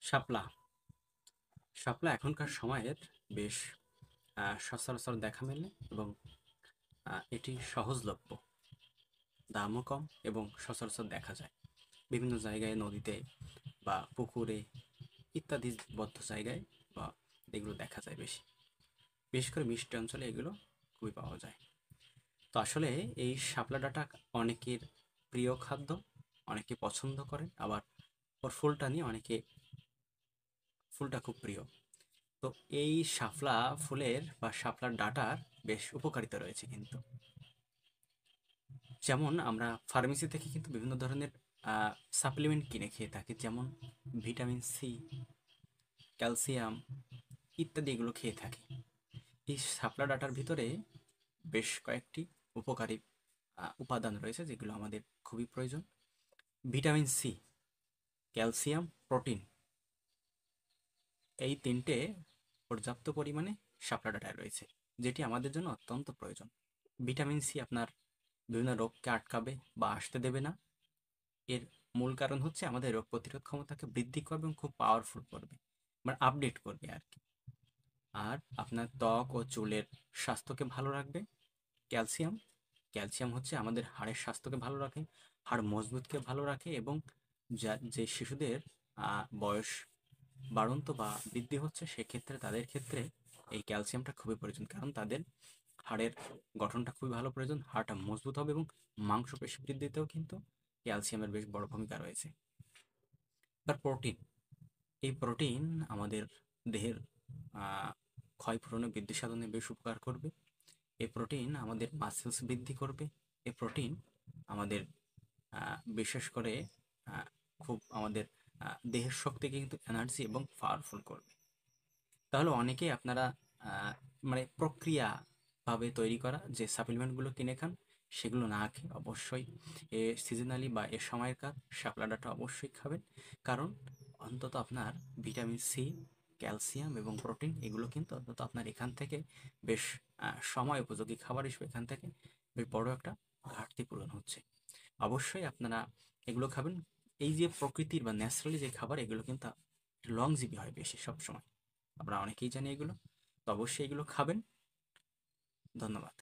শাপলা শাপলা এখনকার সময়ের বেশ সচরাচর দেখা মেলে এবং এটি সহজলভ্য, দামও কম এবং সচরাচর দেখা যায় বিভিন্ন জায়গায়, নদীতে বা পুকুরে ইত্যাদি বদ্ধ জায়গায় বা এগুলো দেখা যায় বেশি। বিশেষ করে মিষ্টি অঞ্চলে এগুলো খুবই পাওয়া যায়। তো আসলে এই শাপলা ডাঁটা অনেকের প্রিয় খাদ্য, অনেকে পছন্দ করেন, আবার ওর ফুলটা নিয়ে অনেকে ফুলটা খুব প্রিয়। তো এই শাপলা ফুলের বা শাপলার ডাঁটার বেশ উপকারিতা রয়েছে কিন্তু। যেমন আমরা ফার্মেসি থেকে কিন্তু বিভিন্ন ধরনের সাপ্লিমেন্ট কিনে খেয়ে থাকি, যেমন ভিটামিন সি, ক্যালসিয়াম ইত্যাদি এগুলো খেয়ে থাকি। এই শাপলা ডাঁটার ভিতরে বেশ কয়েকটি উপকারী উপাদান রয়েছে যেগুলো আমাদের খুবই প্রয়োজন। ভিটামিন সি, ক্যালসিয়াম, প্রোটিন, এই তিনটে পর্যাপ্ত পরিমাণে শাপলা ডাঁটায় রয়েছে, যেটি আমাদের জন্য অত্যন্ত প্রয়োজন। ভিটামিন সি আপনার বিভিন্ন রোগকে আটকাবে বা আসতে দেবে না। এর মূল কারণ হচ্ছে আমাদের রোগ প্রতিরোধ ক্ষমতাকে বৃদ্ধি করবে এবং খুব পাওয়ারফুল করবে, মানে আপডেট করবে আর কি। আর আপনার ত্বক ও চুলের স্বাস্থ্যকে ভালো রাখবে। ক্যালসিয়াম, ক্যালসিয়াম হচ্ছে আমাদের হাড়ের স্বাস্থ্যকে ভালো রাখে, হাড় মজবুতকে ভালো রাখে এবং যে শিশুদের বয়স বাড়ন্ত বা বৃদ্ধি হচ্ছে সেক্ষেত্রে তাদের ক্ষেত্রে এই ক্যালসিয়ামটা খুবই প্রয়োজন, কারণ তাদের হাড়ের গঠনটা খুবই ভালো প্রয়োজন, হাড়টা মজবুত হবে এবং মাংসপেশি বৃদ্ধিতেও কিন্তু ক্যালসিয়ামের বেশ বড় ভূমিকা রয়েছে। এবার প্রোটিন, এই প্রোটিন আমাদের দেহের ক্ষয়পূরণে বৃদ্ধি সাধনে বেশ উপকার করবে। এই প্রোটিন আমাদের মাসেলস বৃদ্ধি করবে। এই প্রোটিন আমাদের বিশেষ করে খুব আমাদের দেহের শক্তিকে কিন্তু এনার্জি এবং পাওয়ারফুল করবে। তাহলে অনেকেই আপনারা আহ, মানে প্রক্রিয়াভাবে তৈরি করা যে সাপ্লিমেন্টগুলো কিনে খান, সেগুলো না খেয়ে অবশ্যই এ সিজনালি বা এ সময়কার শাপলা ডাঁটা অবশ্যই খাবেন। কারণ অন্তত আপনার ভিটামিন সি, ক্যালসিয়াম এবং প্রোটিন এগুলো কিন্তু অন্তত আপনার এখান থেকে বেশ সময় উপযোগী খাবার হিসেবে এখান থেকে বেশ বড় একটা ঘাটতি পূরণ হচ্ছে। অবশ্যই আপনারা এগুলো খাবেন। এই যে প্রকৃতির বা ন্যাচারালি যে খাবার, এগুলো কিন্তু লংজিভি হয় বেশি সবসময়, আমরা অনেকেই জানি এগুলো। তো অবশ্যই এগুলো খাবেন। ধন্যবাদ।